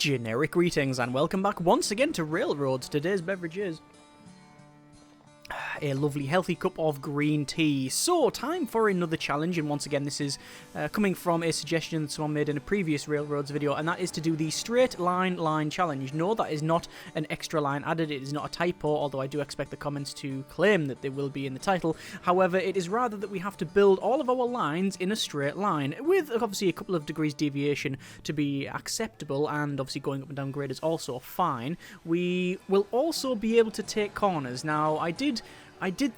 Generic greetings and welcome back once again to Railroads. Today's beverage is a lovely healthy cup of green tea. So, time for another challenge, and once again this is coming from a suggestion that someone made in a previous Railroads video, and that is to do the straight line challenge. No, that is not an extra line added, it is not a typo, although I do expect the comments to claim that they will be in the title. However, it is rather that we have to build all of our lines in a straight line, with obviously a couple of degrees deviation to be acceptable, and obviously going up and down grade is also fine. We will also be able to take corners. Now, I did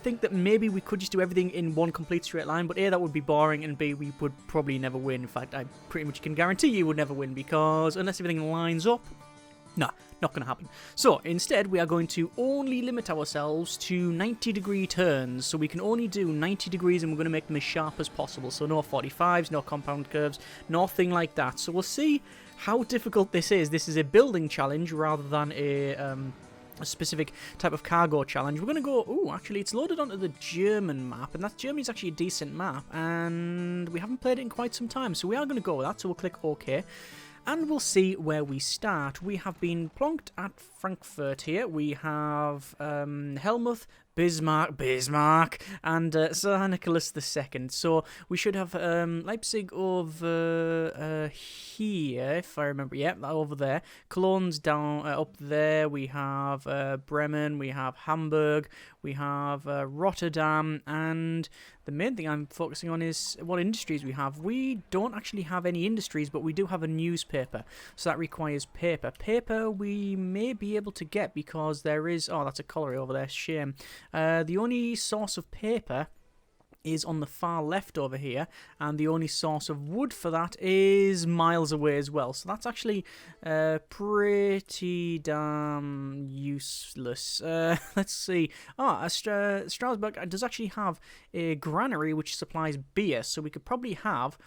think that maybe we could just do everything in one complete straight line, but A, that would be boring, and B, we would probably never win. In fact, I pretty much can guarantee you would never win, because unless everything lines up, nah, not going to happen. So, instead, we are going to only limit ourselves to 90-degree turns, so we can only do 90 degrees, and we're going to make them as sharp as possible. So no 45s, no compound curves, nothing like that. So we'll see how difficult this is. This is a building challenge rather than a specific type of cargo challenge. We're going to go, oh, actually it's loaded onto the German map, and that Germany's actually a decent map, and we haven't played it in quite some time, so we are going to go with that. So we'll click OK, and we'll see where we start. We have been plonked at Frankfurt here. We have Helmut, Bismarck, and Sir Nicholas II. So we should have Leipzig over here, if I remember. Yeah, over there. Cologne's down up there. We have Bremen. We have Hamburg. We have Rotterdam. And the main thing I'm focusing on is what industries we have. We don't actually have any industries, but we do have a newspaper. So that requires paper. Paper we may be able to get because there is... Oh, that's a colliery over there. Shame. The only source of paper is on the far left over here, and the only source of wood for that is miles away as well. So that's actually pretty damn useless. Let's see. Strasbourg does actually have a granary which supplies beer, so we could probably have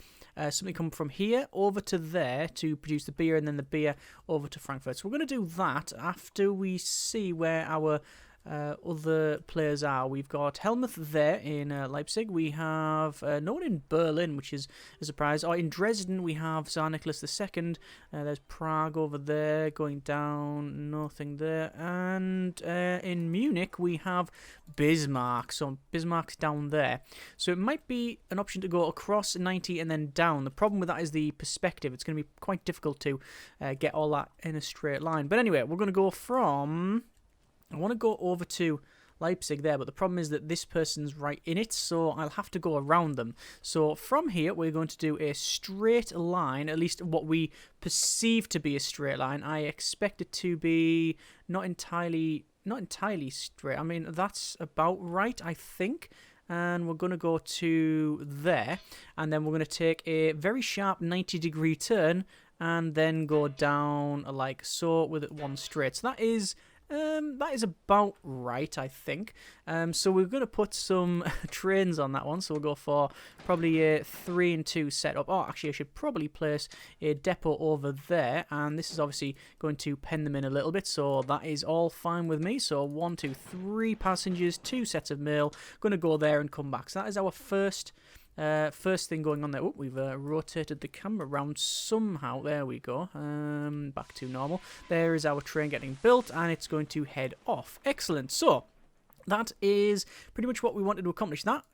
something come from here over to there to produce the beer, and then the beer over to Frankfurt. So we're going to do that after we see where our other players are. We've got Helmut there in Leipzig. We have no one in Berlin, which is a surprise. Oh, in Dresden we have Tsar Nicholas II. There's Prague over there, going down, nothing there. And in Munich we have Bismarck. So Bismarck's down there. So it might be an option to go across 90 and then down. The problem with that is the perspective. It's going to be quite difficult to get all that in a straight line. But anyway, we're going to go from... I want to go over to Leipzig there, but the problem is that this person's right in it, so I'll have to go around them. So from here, we're going to do a straight line, at least what we perceive to be a straight line. I expect it to be not entirely straight. I mean, that's about right, I think. And we're going to go to there, and then we're going to take a very sharp 90-degree turn, and then go down like so with it one straight. So that is about right, I think. So we're going to put some trains on that one. So we'll go for probably a 3 and 2 setup. Oh, actually, I should probably place a depot over there. And this is obviously going to pen them in a little bit. So that is all fine with me. So 1, 2, 3 passengers, 2 sets of mail. Going to go there and come back. So that is our first thing going on there. Oh, we've rotated the camera around somehow. There we go. Back to normal. There is our train getting built, and it's going to head off. Excellent. So that is pretty much what we wanted to accomplish. That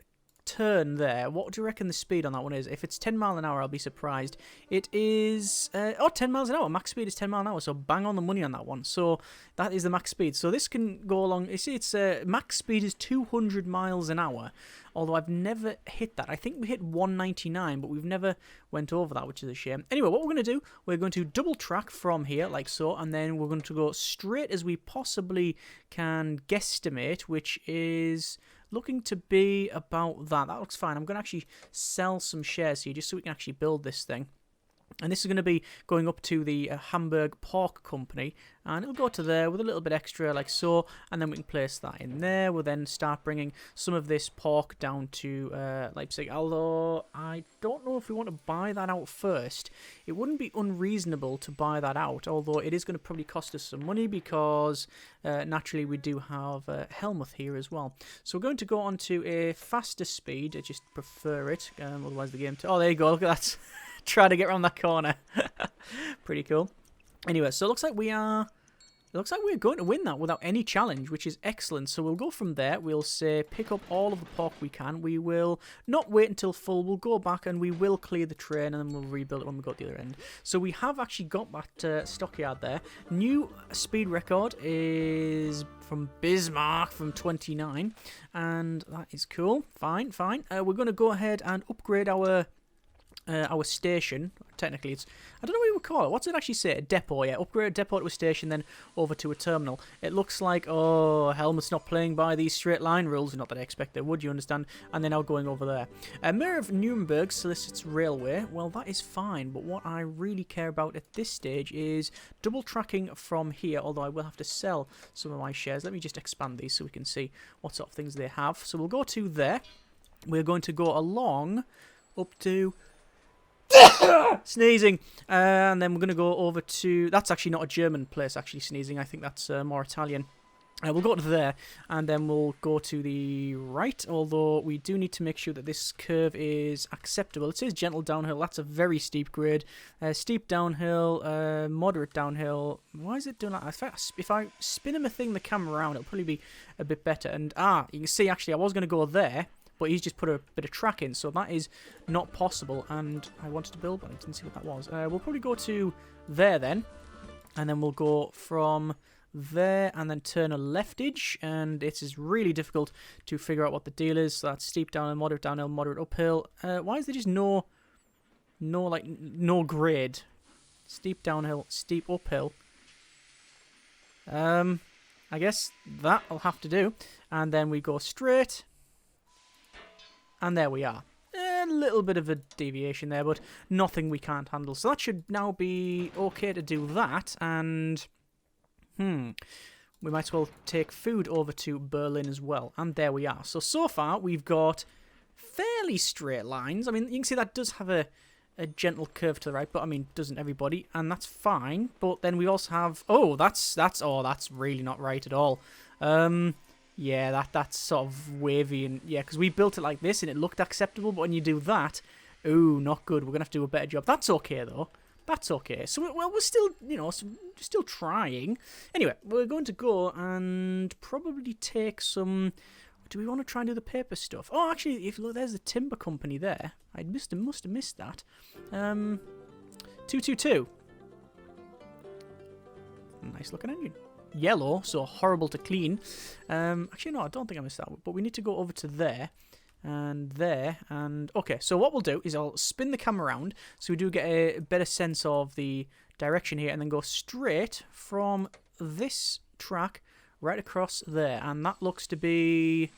turn there, what do you reckon the speed on that one is? If it's 10 mile an hour, I'll be surprised. It is 10 miles an hour. Max speed is 10 mile an hour, so bang on the money on that one. So that is the max speed. So this can go along. You see, it's max speed is 200 miles an hour, although I've never hit that. I think we hit 199, but we've never went over that, which is a shame. Anyway, what we're going to do, we're going to double track from here, like so, and then we're going to go straight as we possibly can guesstimate, which is looking to be about that. That looks fine. I'm going to actually sell some shares here just so we can actually build this thing. And this is going to be going up to the Hamburg Pork Company, and it'll go to there with a little bit extra like so, and then we can place that in there. We'll then start bringing some of this pork down to Leipzig, although I don't know if we want to buy that out first. It wouldn't be unreasonable to buy that out, although it is going to probably cost us some money because naturally we do have Helmut here as well. So we're going to go on to a faster speed. I just prefer it, otherwise the game... Oh, there you go, look at that. Try to get around that corner. Pretty cool. Anyway, so it looks like we're going to win that without any challenge, which is excellent. So we'll go from there. We'll say pick up all of the pork we can. We will not wait until full. We'll go back and we will clear the train, and then we'll rebuild it when we go to the other end. So we have actually got that stockyard there. New speed record is from Bismarck from 29, and that is cool. Fine, fine. We're going to go ahead and upgrade our station. Technically, it's, I don't know what you would call it. What's it actually say? A depot, yeah. Upgrade a depot to a station, then over to a terminal. It looks like, oh, Helmut's not playing by these straight line rules. Not that I expect they would, you understand? And they're now going over there. Mayor of Nuremberg solicits railway. Well, that is fine, but what I really care about at this stage is double tracking from here, although I will have to sell some of my shares. Let me just expand these so we can see what sort of things they have. So we'll go to there. We're going to go along up to... sneezing, and then we're going to go over to, that's actually not a German place actually sneezing, I think that's more Italian. We'll go to there, and then we'll go to the right, although we do need to make sure that this curve is acceptable. It says gentle downhill. That's a very steep grade. Steep downhill, moderate downhill. Why is it doing that? If I spin him a thing the camera around, it'll probably be a bit better. And you can see actually I was going to go there, but he's just put a bit of track in, so that is not possible. And I wanted to build, but I didn't see what that was. We'll probably go to there then, and then we'll go from there and then turn a leftage, and it is really difficult to figure out what the deal is. So that's steep downhill, moderate uphill. Why is there just no grade? Steep downhill, steep uphill. I guess that'll have to do. And then we go straight. And there we are. A little bit of a deviation there, but nothing we can't handle. So that should now be okay to do that. And, we might as well take food over to Berlin as well. And there we are. So far, we've got fairly straight lines. I mean, you can see that does have a gentle curve to the right, but, I mean, doesn't everybody? And that's fine. But then we also have... Oh, that's really not right at all. Yeah, that's sort of wavy, and yeah, because we built it like this and it looked acceptable, but when you do that, ooh, not good. We're gonna have to do a better job. That's okay though. That's okay. So we're still, still trying. Anyway, we're going to go and probably take some. Do we want to try and do the paper stuff? Oh, actually, if look, there's the timber company there. I must have missed that. 222. Nice looking engine. Yellow, so horrible to clean. Actually, no, I don't think I missed that. But we need to go over to there and there. And okay, so what we'll do is I'll spin the camera around so we do get a better sense of the direction here, and then go straight from this track right across there. And that looks to be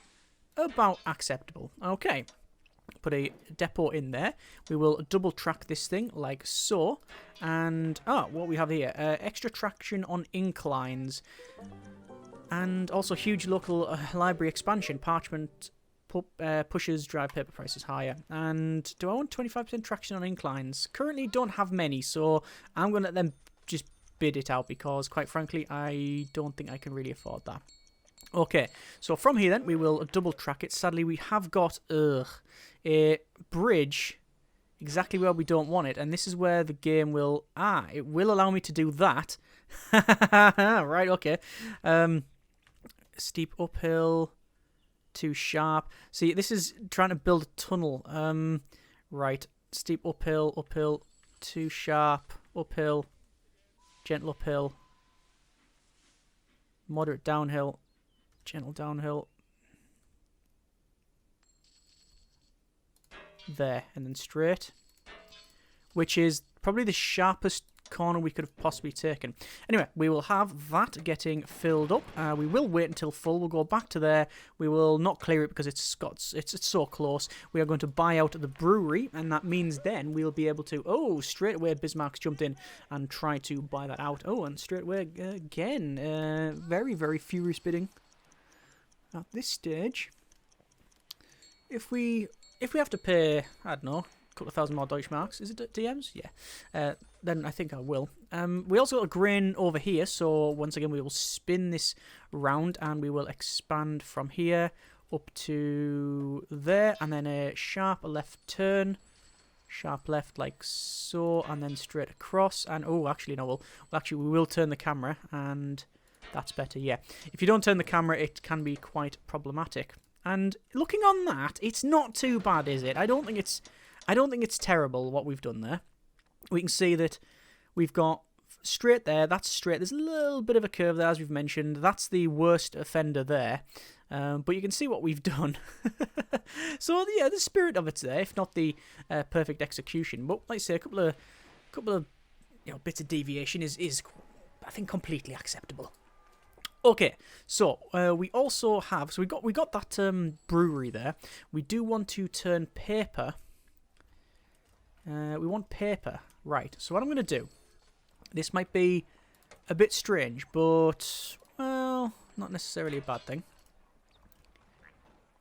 about acceptable. Okay. Put a depot in there. We will double track this thing like so. And what we have here, extra traction on inclines, and also huge local library expansion. Parchment pushes drive paper prices higher. And do I want 25% traction on inclines? Currently don't have many, so I'm going to let them just bid it out, because quite frankly I don't think I can really afford that. Okay, so from here then we will double track it. Sadly we have got a bridge exactly where we don't want it, and this is where the game will it will allow me to do that. Right, okay. Steep uphill, too sharp. See, this is trying to build a tunnel. Right, steep uphill, too sharp, uphill, gentle uphill, moderate downhill, gentle downhill. There, and then straight, which is probably the sharpest corner we could have possibly taken. Anyway, we will have that getting filled up. We will wait until full. We'll go back to there. We will not clear it because it's so close. We are going to buy out the brewery, and that means then we'll be able to... Oh, straight away Bismarck's jumped in and tried to buy that out. Oh, and straight away again, very, very furious bidding at this stage. If we have to pay, I don't know, a couple of thousand more Deutschmarks, is it DMs? Yeah. Then I think I will. We also got a grain over here, so once again we will spin this round and we will expand from here up to there, and then a sharp left turn Sharp left like so, and then straight across. And oh, actually no, we will turn the camera, and that's better. Yeah, if you don't turn the camera, it can be quite problematic. And looking on that, it's not too bad, is it? I don't think it's terrible what we've done there. We can see that we've got straight there. That's straight. There's a little bit of a curve there, as we've mentioned. That's the worst offender there. But you can see what we've done. So yeah, the spirit of it's there, if not the perfect execution. But like I say, a couple of bits of deviation is I think completely acceptable. Okay, so we also have we got that brewery there. We do want to turn paper. We want paper, right? So what I'm going to do. This might be a bit strange, but well, not necessarily a bad thing.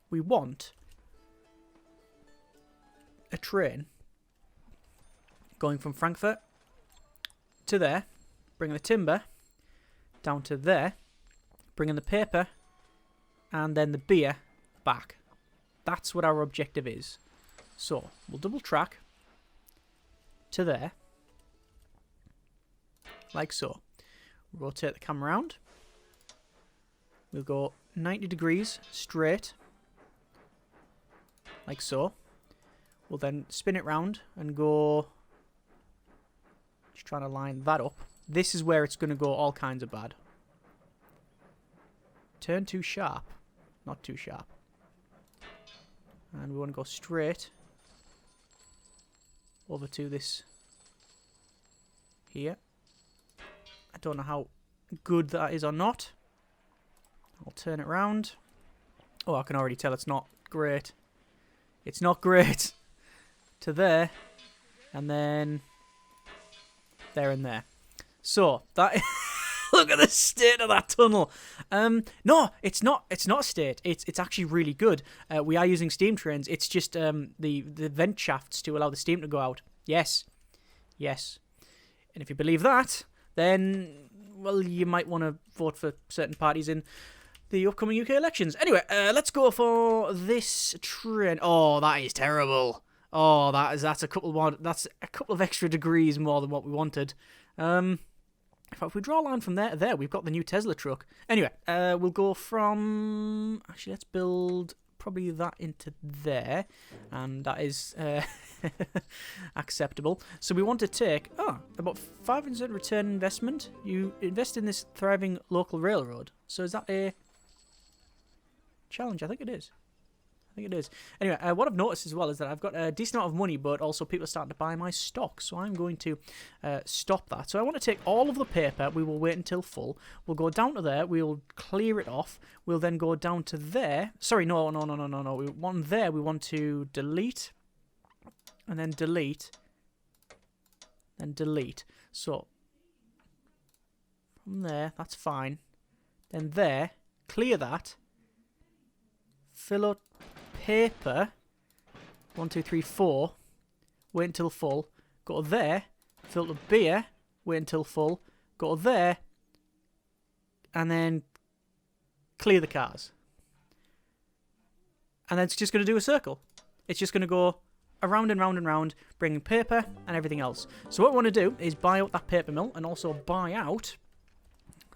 We want a train going from Frankfurt to there, bringing the timber down to there, bringing the paper, and then the beer back. That's what our objective is. So, we'll double track to there, like so. Rotate the camera around. We'll go 90 degrees straight, like so. We'll then spin it round and go, just trying to line that up. This is where it's going to go all kinds of bad. Turn too sharp, not too sharp. And we want to go straight over to this here. I don't know how good that is or not. I'll turn it round. Oh, I can already tell it's not great. It's not great. To there, and then there and there. So that look at the state of that tunnel. No, it's not. It's not state. It's actually really good. We are using steam trains. It's just the vent shafts to allow the steam to go out. Yes, yes. And if you believe that, then well, you might want to vote for certain parties in the upcoming UK elections. Anyway, let's go for this train. Oh, that is terrible. Oh, that's a couple of extra degrees more than what we wanted. In fact, if we draw a line from there to there, we've got the new Tesla truck. Anyway, we'll go from... Actually, let's build probably that into there. And that is acceptable. So we want to take about 5% return investment. You invest in this thriving local railroad. So is that a challenge? I think it is. Anyway, what I've noticed as well is that I've got a decent amount of money, but also people are starting to buy my stock. So I'm going to stop that. So I want to take all of the paper. We will wait until full. We'll go down to there. We'll clear it off. We'll then go down to there. Sorry, no. We want there. We want to delete. And then delete. Then delete. So from there, that's fine. Then there, clear that. Fill up paper 1, 2, 3, 4. Wait until full. Go to there. Fill the beer. Wait until full. Go to there. And then clear the cars. And then it's just going to do a circle. It's just going to go around and round and round, bringing paper and everything else. So what we want to do is buy out that paper mill and also buy out...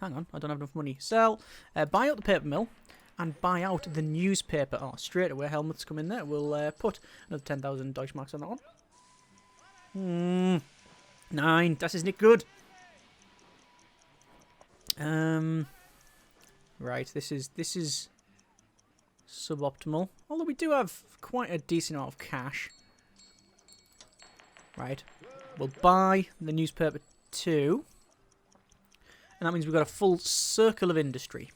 Hang on, I don't have enough money. Sell. Buy out the paper mill. And buy out the newspaper. Oh, straight away, helmets come in there. We'll put another 10,000 Deutschmarks on that one. 9. Das ist nicht good. Right, this is suboptimal. Although we do have quite a decent amount of cash. Right. We'll buy the newspaper too. And that means we've got a full circle of industry.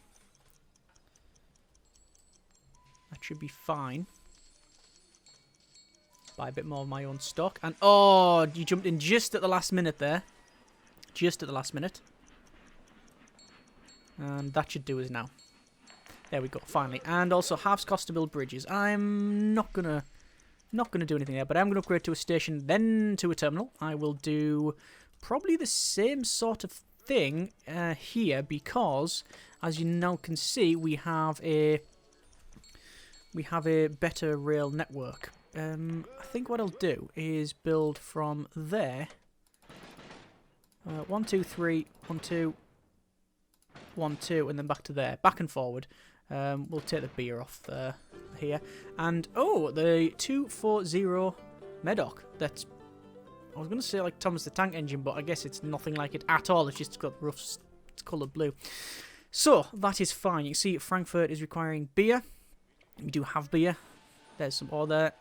That should be fine. Buy a bit more of my own stock. And, oh, you jumped in just at the last minute there. Just at the last minute. And that should do us now. There we go, finally. And also, halves cost to build bridges. I'm not gonna do anything there, but I'm gonna upgrade to a station, then to a terminal. I will do probably the same sort of thing here, because, as you now can see, we have a better rail network. I think what I'll do is build from there. 1, 2, 3, 1, 2, 1, 2, and then back to there, back and forward. We'll take the beer off here, and oh, the 240 Medoc. That's, I was gonna say like Thomas the Tank Engine, but I guess it's nothing like it at all. It's just got rough, it's coloured blue. So that is fine. You can see Frankfurt is requiring beer. We do have beer. There's some other,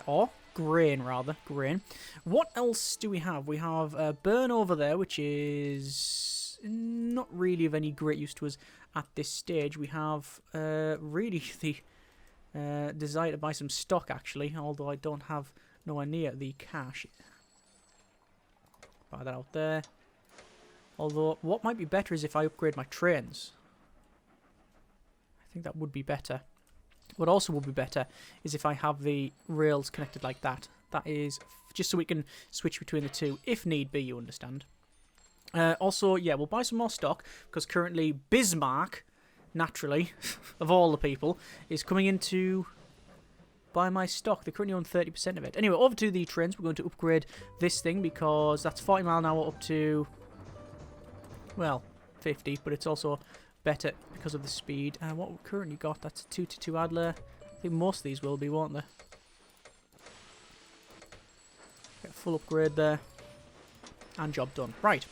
or grain rather, grain. What else do we have? We have burn over there, which is not really of any great use to us at this stage. We have really the desire to buy some stock, actually, although I don't have nowhere near the cash. Buy that out there. Although, what might be better is if I upgrade my trains. I think that would be better. What also would be better is if I have the rails connected like that. That is just so we can switch between the two if need be, you understand. Also, yeah, we'll buy some more stock because currently Bismarck, naturally, of all the people, is coming in to buy my stock. They currently own 30% of it. Anyway, over to the trains. We're going to upgrade this thing because that's 40 mile an hour up to, well, 50, but it's also better because of the speed. And what we've currently got, that's a 222 Adler. I think most of these will be, won't they? Get a full upgrade there. And job done. Right.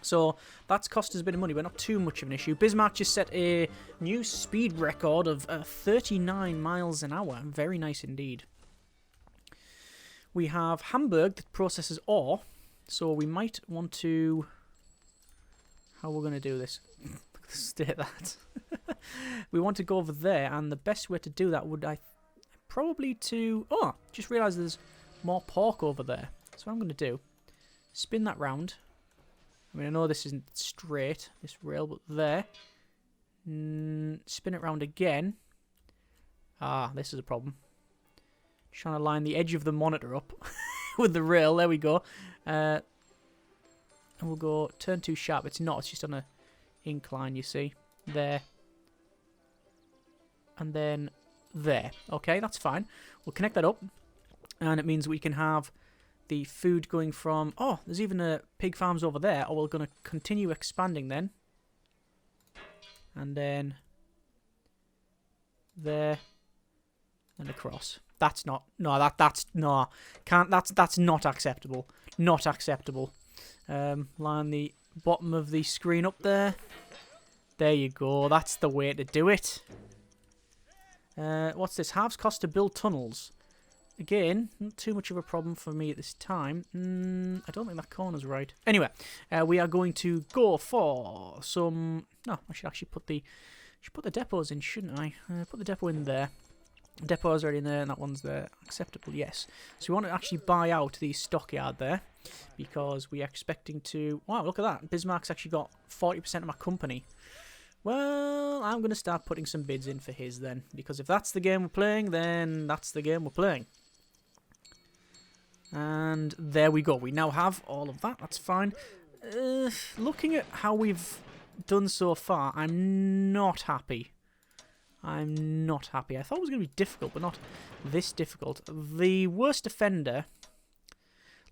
So that's cost us a bit of money, but not too much of an issue. Bismarck just set a new speed record of 39 miles an hour. Very nice indeed. We have Hamburg that processes ore. So we might want to... How we're going to do this? State that. We want to go over there, and the best way to do that would probably to... Oh, just realised there's more pork over there. So what I'm going to do, spin that round. I mean, I know this isn't straight, this rail, but there. Spin it round again. Ah, this is a problem. Trying to line the edge of the monitor up with the rail. There we go. And we'll go turn too sharp. It's not, it's just on a incline, you see. There. And then there. Okay, that's fine. We'll connect that up. And it means we can have the food going from... Oh, there's even a pig farms over there. Oh, we're going to continue expanding then. And then... There. And across. That's not... No, that's... No. Can't... That's not acceptable. Not acceptable. Line the bottom of the screen up there. There you go. That's the way to do it. What's this? Halves cost to build tunnels. Again, not too much of a problem for me at this time. I don't think that corner's right. Anyway, we are going to go for some... No, I should actually put the depots in, shouldn't I? Put the depot in there. The depot is already in there, and that one's there. Acceptable, yes. So we want to actually buy out the stockyard there, because we are expecting to... Wow, look at that. Bismarck's actually got 40% of my company. Well, I'm going to start putting some bids in for his then, because if that's the game we're playing, then that's the game we're playing. And there we go. We now have all of that. That's fine. Looking at how we've done so far, I'm not happy. I'm not happy. I thought it was going to be difficult, but not this difficult. The worst offender,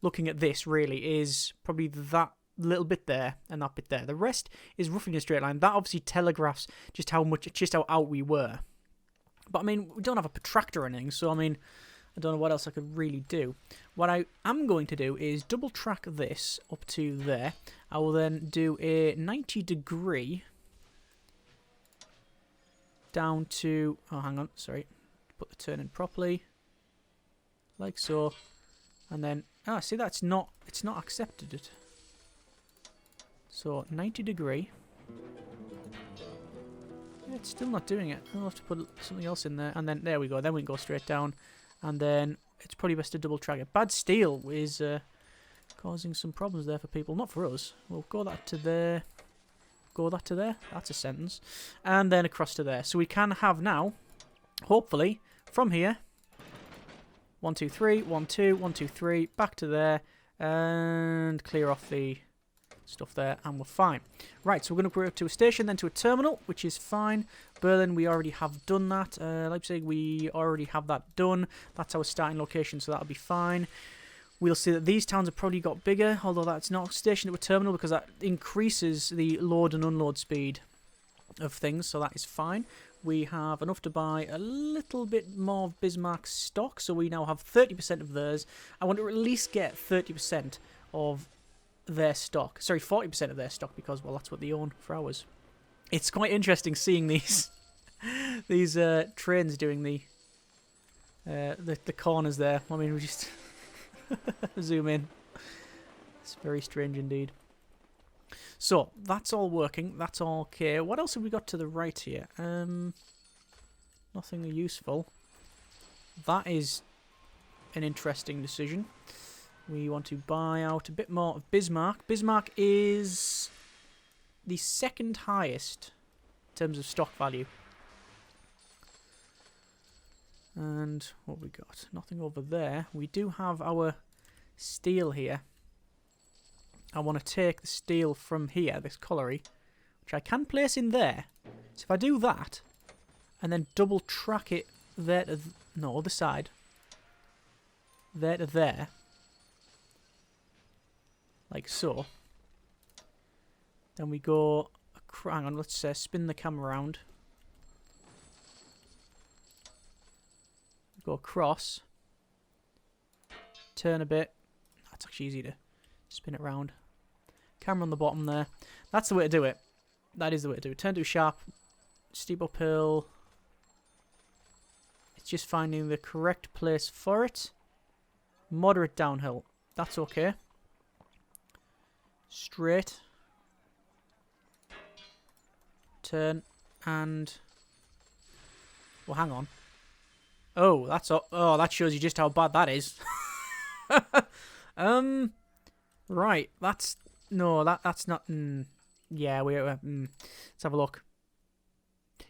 looking at this, really, is probably that little bit there and that bit there. The rest is roughly in a straight line. That obviously telegraphs just how out we were. But I mean, we don't have a protractor or anything, so I mean, I don't know what else I could really do. What I am going to do is double track this up to there. I will then do a 90-degree down to... Oh, hang on, sorry. Put the turn in properly. Like so. And then... Ah, see, it's not accepted it. So, 90-degree. Yeah, it's still not doing it. I'll have to put something else in there. And then, there we go. Then we can go straight down. And then, it's probably best to double track it. Bad steel is causing some problems there for people. Not for us. We'll go that to there. Go that to there. That's a sentence. And then across to there. So we can have now, hopefully, from here, 1, 2, 3, 1, 2, 1, 2, 3, back to there, and clear off the stuff there, and we're fine. Right, so we're going to go up to a station, then to a terminal, which is fine. Berlin, we already have done that. Leipzig, we already have that done. That's our starting location, so that'll be fine. We'll see that these towns have probably got bigger, although that's not stationed at a terminal because that increases the load and unload speed of things, so that is fine. We have enough to buy a little bit more of Bismarck's stock, so we now have 30% of theirs. I want to at least get 30% of their stock. Sorry, 40% of their stock, because, well, that's what they own for ours. It's quite interesting seeing these these trains doing the corners there. I mean, we just zoom in. It's very strange indeed. So, that's all working. That's all okay. What else have we got to the right here? Nothing useful. That is an interesting decision. We want to buy out a bit more of Bismarck. Bismarck is the second highest in terms of stock value. And what have we got? Nothing over there. We do have our steel here. I want to take the steel from here, this colliery, which I can place in there. So if I do that, and then double track it there to... no, other side. There to there. Like so. Then we go... hang on, let's spin the camera around. Go across. Turn a bit. That's actually easy to spin it around. Camera on the bottom there. That's the way to do it. That is the way to do it. Turn too sharp. Steep uphill. It's just finding the correct place for it. Moderate downhill. That's okay. Straight. Turn. And... well, hang on. Oh, that's... oh, that shows you just how bad that is. Right. That's... no, that's not... yeah, let's have a look.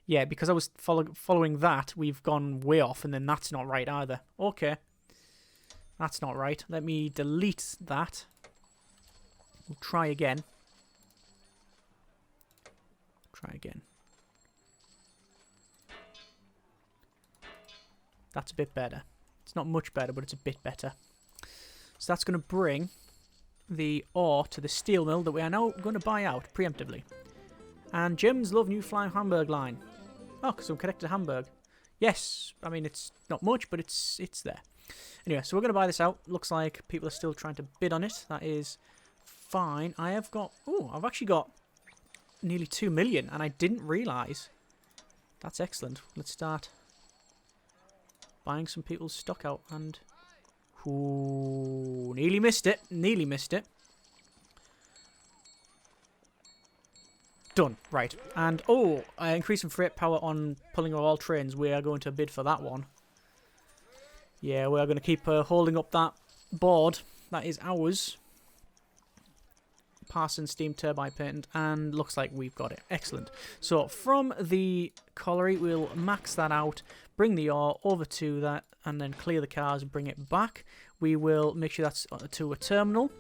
Yeah, because I was following that, we've gone way off, and then that's not right either. Okay. That's not right. Let me delete that. We'll try again. Try again. That's a bit better. It's not much better, but it's a bit better. So that's going to bring the ore to the steel mill that we are now going to buy out preemptively. And Germans love new flying Hamburg line. Oh, because I'm connected to Hamburg. Yes, I mean, it's not much, but it's there. Anyway, so we're going to buy this out. Looks like people are still trying to bid on it. That is fine. I have got... oh, I've actually got nearly 2 million, and I didn't realise. That's excellent. Let's start buying some people's stock out, and... ooh, nearly missed it. Nearly missed it. Done. Right. And, oh, increase in freight power on pulling all trains. We are going to bid for that one. Yeah, we are going to keep holding up that board. That is ours. Parson steam turbine patent, and looks like we've got it. Excellent. So from the colliery, we'll max that out, bring the ore over to that, and then clear the cars and bring it back. We will make sure that's to a terminal.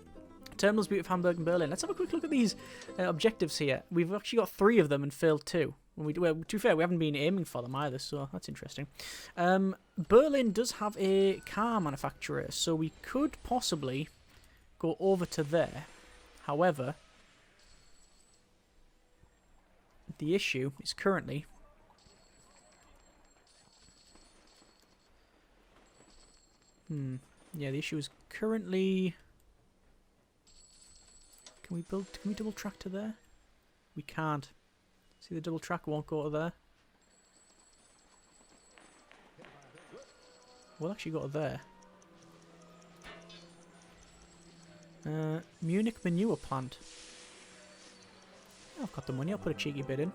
Terminals Beauty of Hamburg and Berlin. Let's have a quick look at these objectives here. We've actually got 3 of them and failed 2. Well, to be fair, we haven't been aiming for them either, so that's interesting. Berlin does have a car manufacturer, so we could possibly go over to there. However, the issue is currently... yeah, the issue is currently... Can we double track to there? We can't. See, the double track won't go to there. We'll actually go to there. Munich manure plant. I've got the money, I'll put a cheeky bid in.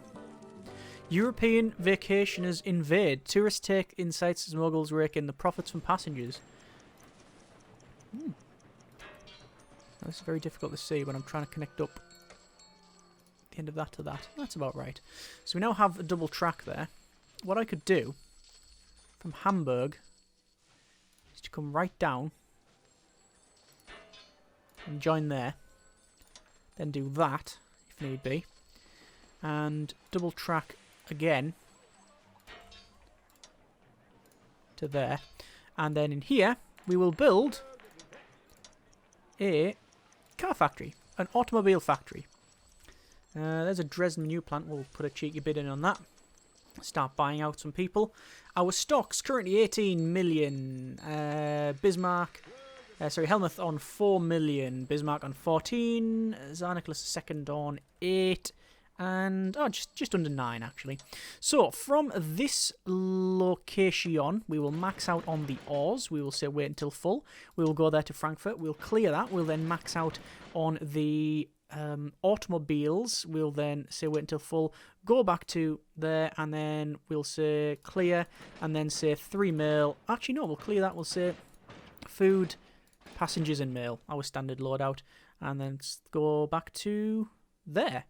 European vacationers invade. Tourists take insights, smuggles rake in the profits from passengers. This is very difficult to see when I'm trying to connect up the end of that to that. That's about right. So we now have a double track there. What I could do from Hamburg is to come right down and join there. Then do that, if need be. And double track again to there. And then in here, we will build a car factory, an automobile factory. There's a Dresden new plant. We'll put a cheeky bid in on that. Start buying out some people. Our stock's currently 18 million. Bismarck, Helmuth on 4 million. Bismarck on 14. Tsar Nicholas II on 8. And, just under 9, actually. So, from this location, we will max out on the ores. We will say wait until full. We will go there to Frankfurt. We'll clear that. We'll then max out on the automobiles. We'll then say wait until full. Go back to there, and then we'll say clear, and then say 3 mil. Actually, no, we'll clear that. We'll say food, passengers, and mail. Our standard loadout. And then go back to there.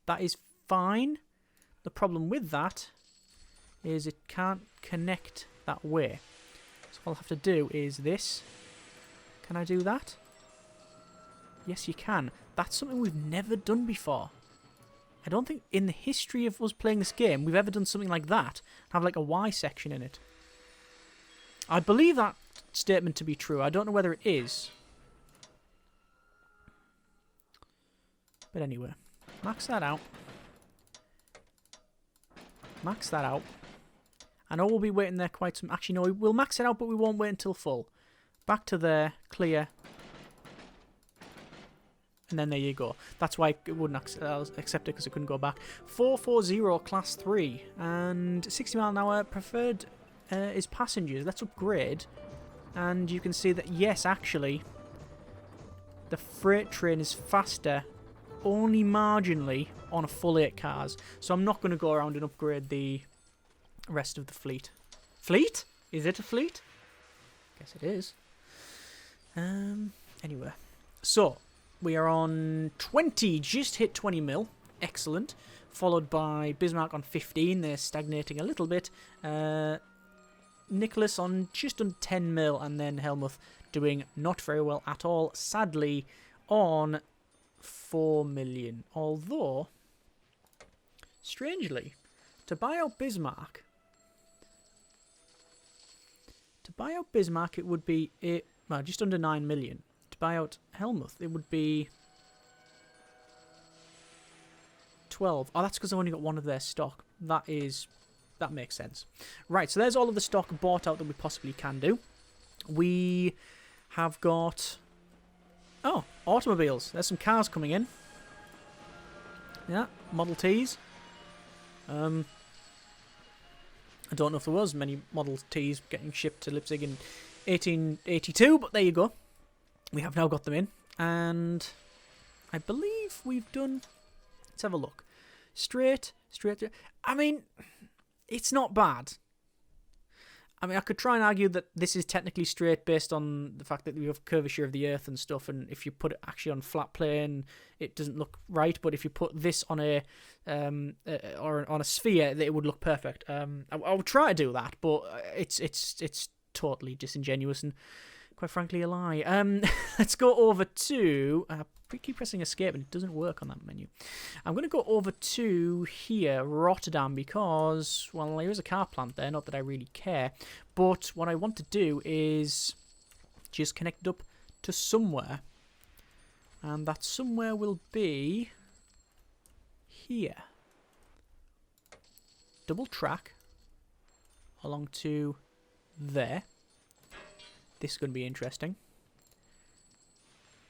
That is fine. The problem with that is it can't connect that way. So what I'll have to do is this. Can I do that? Yes, you can. That's something we've never done before. I don't think in the history of us playing this game we've ever done something like that. Have like a Y section in it. I believe that statement to be true. I don't know whether it is. But anyway. Max that out. Max that out. I know we'll be waiting there quite some... Actually, no, we'll max it out, but we won't wait until full. Back to there. Clear. And then there you go. That's why it wouldn't accept it, because it couldn't go back. 440 Class 3. And 60 mile an hour preferred is passengers. Let's upgrade. And you can see that, yes, actually, the freight train is faster only marginally on a full 8 cars. So I'm not going to go around and upgrade the rest of the fleet. Fleet? Is it a fleet? Guess it is. Anyway. So, we are on 20. Just hit 20 mil. Excellent. Followed by Bismarck on 15. They're stagnating a little bit. Nicholas on just under 10 mil. And then Helmuth doing not very well at all. Sadly, on 4 million. Although, strangely, to buy out Bismarck, it would be just under 9 million. To buy out Helmuth, it would be 12. Oh, that's because I've only got one of their stock. That makes sense. Right, so there's all of the stock bought out that we possibly can do. We have got... Oh, automobiles. There's some cars coming in. Yeah, Model Ts. I don't know if there was many Model Ts getting shipped to Leipzig in 1882, but there you go. We have now got them in. And I believe we've done... Let's have a look. Straight. I mean, it's not bad. I mean, I could try and argue that this is technically straight based on the fact that we have curvature of the Earth and stuff, and if you put it actually on flat plane, it doesn't look right. But if you put this on a or on a sphere, it would look perfect. I would try to do that, but it's totally disingenuous and, quite frankly, a lie. Let's go over to... keep pressing escape and it doesn't work on that menu. I'm going to go over to here, Rotterdam, because, well, there is a car plant there, not that I really care, but what I want to do is just connect it up to somewhere, and that somewhere will be here. Double track along to there. This is going to be interesting.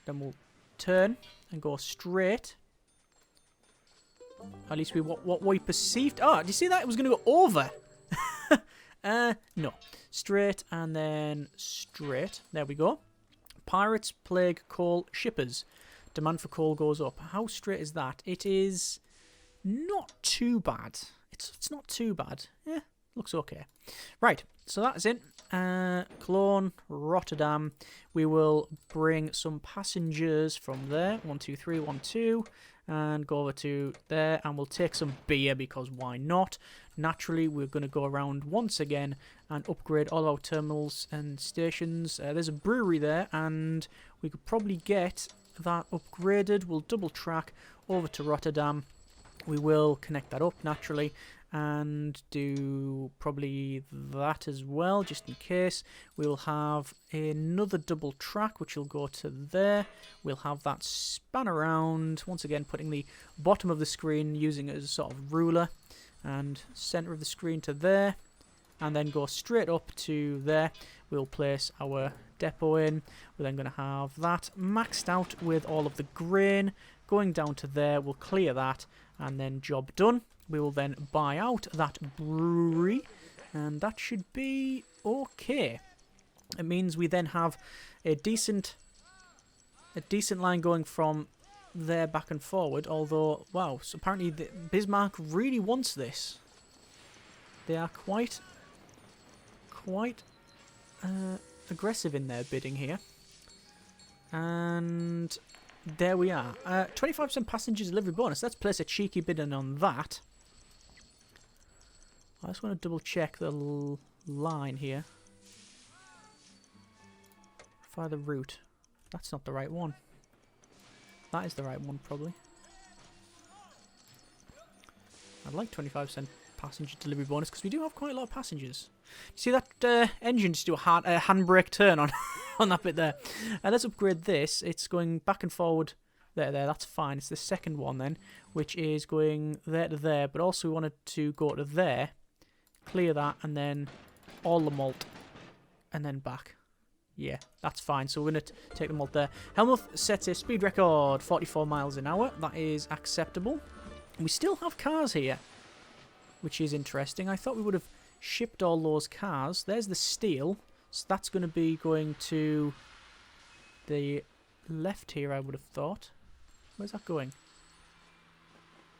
Then we'll turn and go straight. At least what we perceived. Oh, do you see that? It was going to go over. No. Straight and then straight. There we go. Pirates, plague, coal, shippers. Demand for coal goes up. How straight is that? It is not too bad. It's not too bad. Yeah, looks okay. Right, so that's it. Cologne, Rotterdam. We will bring some passengers from there. 1, 2, 3, 1, 2. And go over to there. And we'll take some beer because why not? Naturally, we're going to go around once again and upgrade all our terminals and stations. There's a brewery there. And we could probably get that upgraded, we'll double track over to Rotterdam. We will connect that up naturally and do probably that as well, just in case. We'll have another double track which will go to there. We'll have that span around, once again putting the bottom of the screen, using it as a sort of ruler, and center of the screen to there, and then go straight up to there. We'll place our depot in. We're then going to have that maxed out with all of the grain going down to there. We'll clear that, and then job done. We will then buy out that brewery, and that should be okay. It means we then have a decent line going from there back and forward. Although, wow, so apparently Bismarck really wants this. They are quite aggressive in their bidding here. And there we are. 25% passenger delivery bonus. Let's place a cheeky bid in on that. I just want to double check the line here. Fire the route. That's not the right one. That is the right one, probably. I'd like 25% passenger delivery bonus because we do have quite a lot of passengers. You see that engine just do a handbrake turn on on that bit there. Let's upgrade this. It's going back and forward. There, that's fine. It's the second one then, which is going there to there. But also we wanted to go to there, clear that, and then all the malt, and then back. Yeah, that's fine. So we're going to take the malt there. Helmuth sets a speed record, 44 miles an hour. That is acceptable. We still have cars here, which is interesting. I thought we would have shipped all those cars. There's the steel. So that's going to be going to the left here, I would have thought. Where's that going?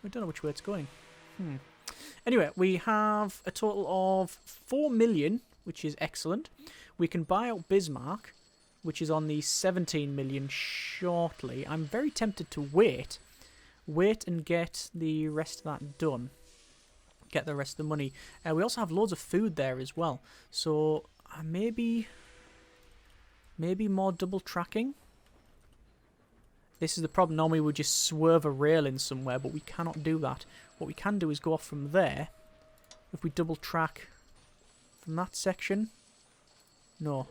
I don't know which way it's going. Anyway, we have a total of 4 million, which is excellent. We can buy out Bismarck, which is on the 17 million shortly. I'm very tempted to wait and get the rest of that done. Get the rest of the money. We also have loads of food there as well. So maybe more double tracking. This is the problem. Normally we just swerve a rail in somewhere, but we cannot do that. What we can do is go off from there. If we double track from that section. No,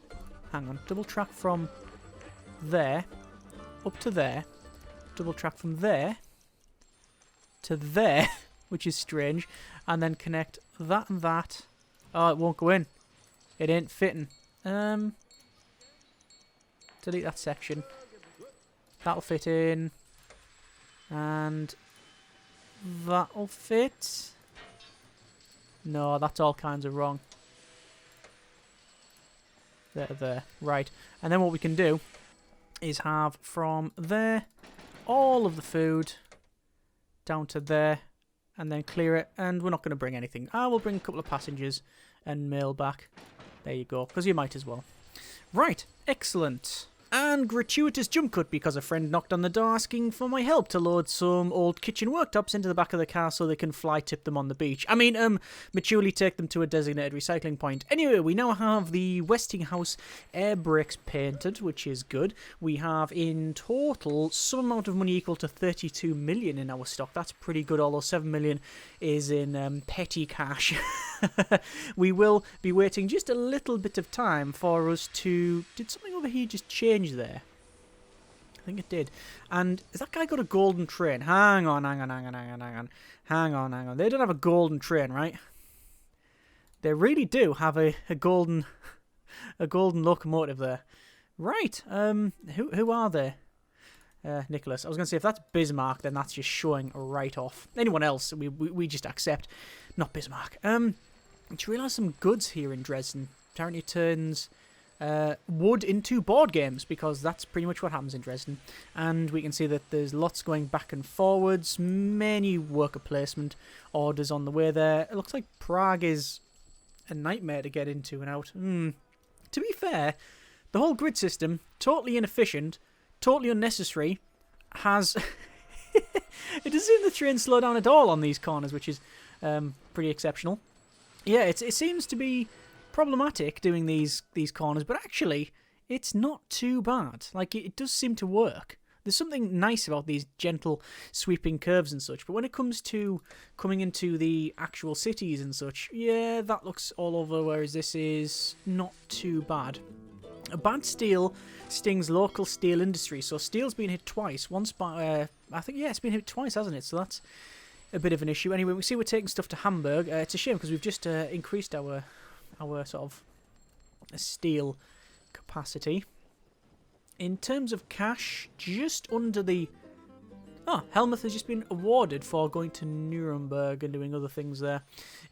hang on. Double track from there up to there. Double track from there to there, which is strange. And then connect that and that. Oh, it won't go in. It ain't fitting. Delete that section. That'll fit in. And that'll fit. No, that's all kinds of wrong. There. Right. And then what we can do is have from there all of the food down to there. And then clear it. And we're not going to bring anything. I will bring a couple of passengers and mail back. There you go. Because you might as well. Right. Excellent. And gratuitous jump cut because a friend knocked on the door asking for my help to load some old kitchen worktops into the back of the car so they can fly tip them on the beach. I mean, maturely take them to a designated recycling point. Anyway, we now have the Westinghouse air brakes painted, which is good. We have in total some amount of money equal to 32 million in our stock. That's pretty good, although 7 million is in petty cash. We will be waiting just a little bit of time for us to... Did something over here just change there? I think it did. And has that guy got a golden train? Hang on. They don't have a golden train, right? They really do have a golden locomotive there. Right. Who are they? Nicholas. I was going to say, if that's Bismarck, then that's just showing right off. Anyone else, we just accept. Not Bismarck. I just realised some goods here in Dresden. Apparently it turns wood into board games, because that's pretty much what happens in Dresden. And we can see that there's lots going back and forwards, many worker placement orders on the way there. It looks like Prague is a nightmare to get into and out. To be fair, the whole grid system, totally inefficient, totally unnecessary, has... It doesn't seem the train slow down at all on these corners, which is pretty exceptional. Yeah, it seems to be problematic doing these corners, but actually it's not too bad. Like, it does seem to work. there's something nice about these gentle sweeping curves and such, but when it comes to coming into the actual cities and such, yeah, that looks all over, whereas this is not too bad. A bad steel stings local steel industry, so steel's been hit twice. Once by, I think, yeah, it's been hit twice, hasn't it? So that's a bit of an issue. Anyway, we see we're taking stuff to Hamburg. It's a shame because we've just increased our sort of steel capacity. In terms of cash, just under the... Oh, Helmuth has just been awarded for going to Nuremberg and doing other things there.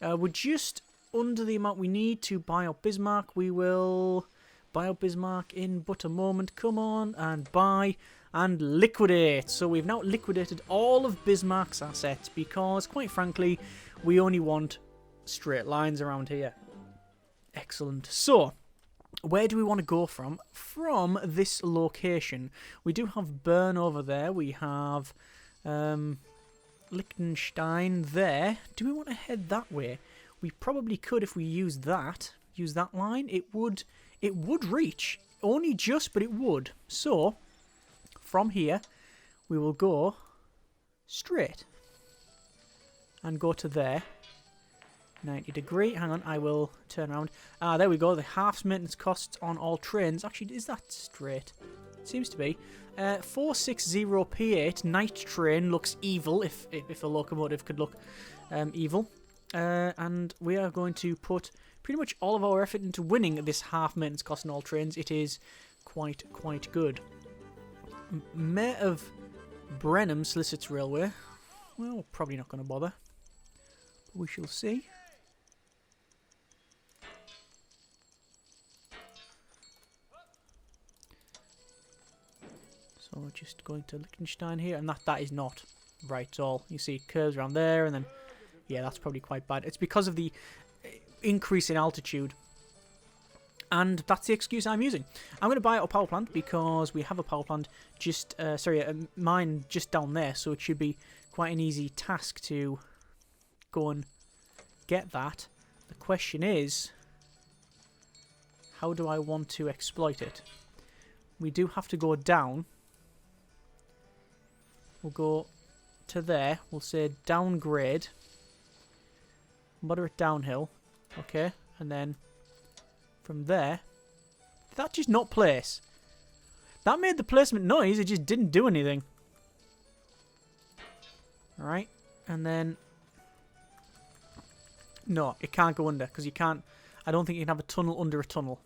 We're just under the amount we need to buy out Bismarck. We will buy out Bismarck in but a moment. Come on, and buy and liquidate. So we've now liquidated all of Bismarck's assets because, quite frankly, we only want straight lines around here. Excellent. So, where do we want to go from? From this location. We do have Bern over there. We have Liechtenstein there. Do we want to head that way? We probably could if we use that line. It would reach. Only just, but it would. So, from here, we will go straight and go to there. 90 degree. Hang on, I will turn around. There we go. The half maintenance costs on all trains. Actually, is that straight? It seems to be. 460P8 night train looks evil, if a locomotive could look evil. And we are going to put pretty much all of our effort into winning this half maintenance cost on all trains. It is quite good. Mayor of Brenham solicits railway. Well, we're probably not going to bother. But we shall see. So we're just going to Liechtenstein here, and that is not right at all. You see curves around there, and then, yeah, that's probably quite bad. It's because of the increase in altitude, and that's the excuse I'm using. I'm going to buy out a power plant because we have a power plant just, a mine just down there, so it should be quite an easy task to go and get that. The question is, how do I want to exploit it? We do have to go down. We'll go to there. We'll say downgrade. Moderate downhill. Okay. And then from there. Did that just not place? That made the placement noise. It just didn't do anything. Alright. And then... No, it can't go under because you can't... I don't think you can have a tunnel under a tunnel.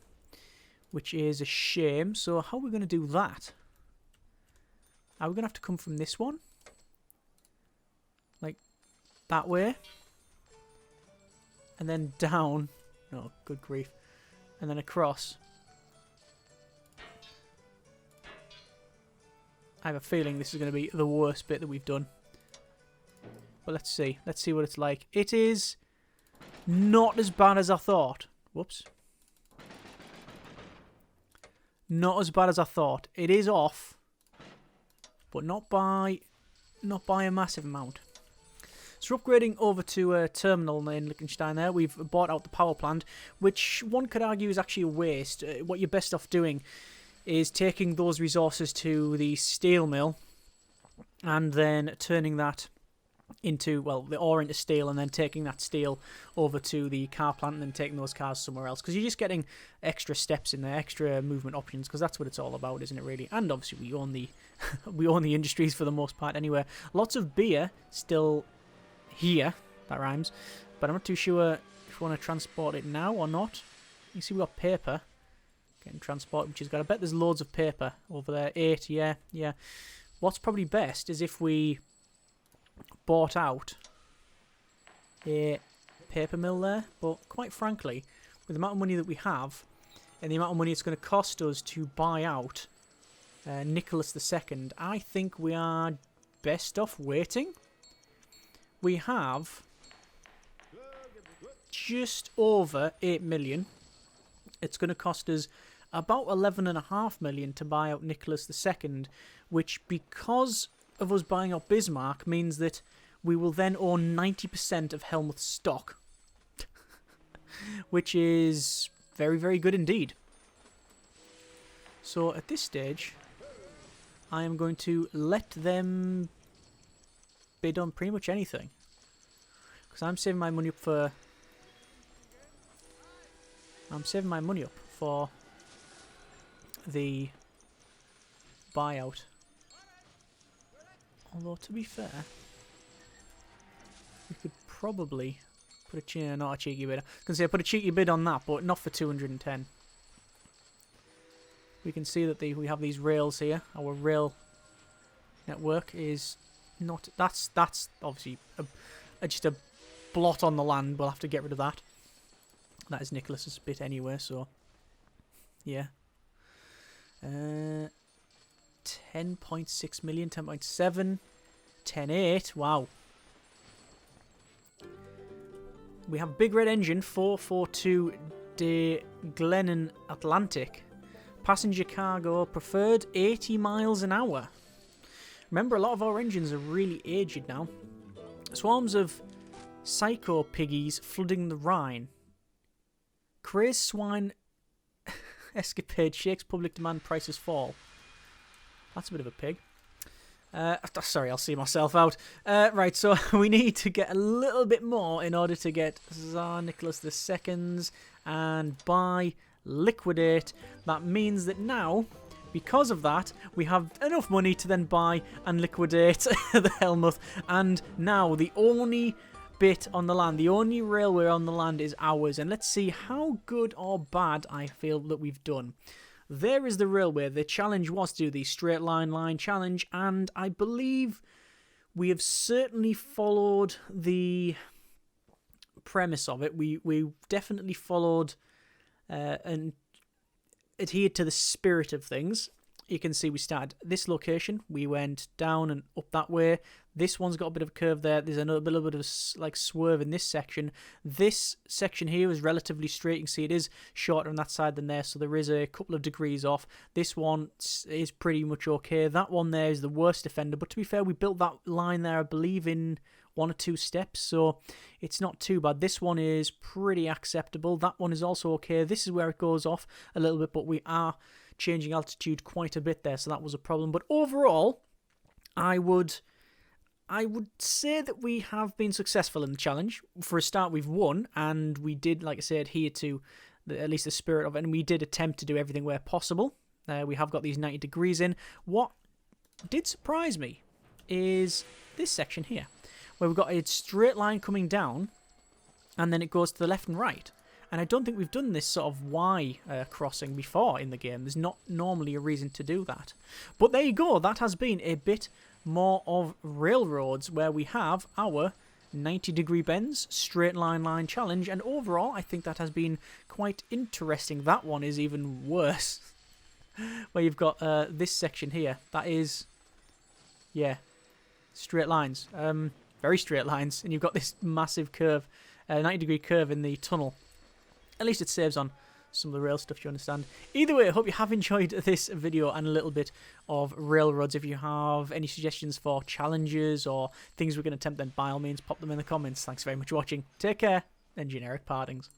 Which is a shame. So how are we going to do that? Are we going to have to come from this one? Like, that way? And then down. Oh, good grief. And then across. I have a feeling this is going to be the worst bit that we've done. But let's see. Let's see what it's like. It is not as bad as I thought. Whoops. Not as bad as I thought. It is off. But not by a massive amount. So we're upgrading over to a terminal in Liechtenstein there. We've bought out the power plant, which one could argue is actually a waste. What you're best off doing is taking those resources to the steel mill and then turning that into, well, the ore into steel, and then taking that steel over to the car plant and then taking those cars somewhere else, because you're just getting extra steps in there, extra movement options, because that's what it's all about, isn't it, really? And obviously we own the we own the industries for the most part anyway. Lots of beer still here, that rhymes, but I'm not too sure if we want to transport it now or not. You see we've got paper getting transported, which is good. I bet there's loads of paper over there. 8, yeah. What's probably best is if we bought out a paper mill there, but quite frankly, with the amount of money that we have and the amount of money it's going to cost us to buy out Nicholas II, I think we are best off waiting. We have just over 8 million. It's going to cost us about 11.5 million to buy out Nicholas II, which, because of us buying out Bismarck, means that we will then own 90% of Helmuth's stock, which is very, very good indeed. So at this stage, I am going to let them bid on pretty much anything. Because I'm saving my money up for... the buyout. Although, to be fair, we could probably put not a cheeky bid. I was going to say put a cheeky bid on that, but not for 210. We can see that we have these rails here. Our rail network is not... That's obviously just a blot on the land. We'll have to get rid of that. That is Nicholas's bit anyway, so... Yeah. 10.6 million, 10.7, 10.8. Wow. We have Big Red Engine 442 de Glennon Atlantic. Passenger cargo preferred 80 miles an hour. Remember, a lot of our engines are really aged now. Swarms of psycho piggies flooding the Rhine. Crazed swine escapade shakes public demand, prices fall. That's a bit of a pig. Sorry, I'll see myself out. Right, so we need to get a little bit more in order to get Tsar Nicholas II's and buy, liquidate. That means that now, because of that, we have enough money to then buy and liquidate the Helmuth. And now the only bit on the land, the only railway on the land is ours. And let's see how good or bad I feel that we've done. There is the railway. The challenge was to do the straight line challenge, and I believe we have certainly followed the premise of it. We definitely followed and adhered to the spirit of things. You can see we started this location. We went down and up that way. This one's got a bit of a curve there. There's another little bit of like swerve in this section. This section here is relatively straight. You can see it is shorter on that side than there, so there is a couple of degrees off. This one is pretty much okay. That one there is the worst offender, but to be fair, we built that line there, I believe, in 1 or 2 steps, so it's not too bad. This one is pretty acceptable. That one is also okay. This is where it goes off a little bit, but we are changing altitude quite a bit there, so that was a problem. But overall, I would say that we have been successful in the challenge. For a start, we've won, and we did, like I said, adhere to at least the spirit of it, and we did attempt to do everything where possible. We have got these 90 degrees in. What did surprise me is this section here, where we've got a straight line coming down, and then it goes to the left and right. And I don't think we've done this sort of Y crossing before in the game. There's not normally a reason to do that. But there you go. That has been a bit more of railroads, where we have our 90-degree bends, straight line challenge. And overall, I think that has been quite interesting. That one is even worse, where you've got this section here. That is, yeah, straight lines. Very straight lines. And you've got this massive curve, 90-degree curve in the tunnel. At least it saves on some of the rail stuff, you understand. Either way, I hope you have enjoyed this video and a little bit of railroads. If you have any suggestions for challenges or things we can attempt, then by all means pop them in the comments. Thanks very much for watching. Take care, and generic partings.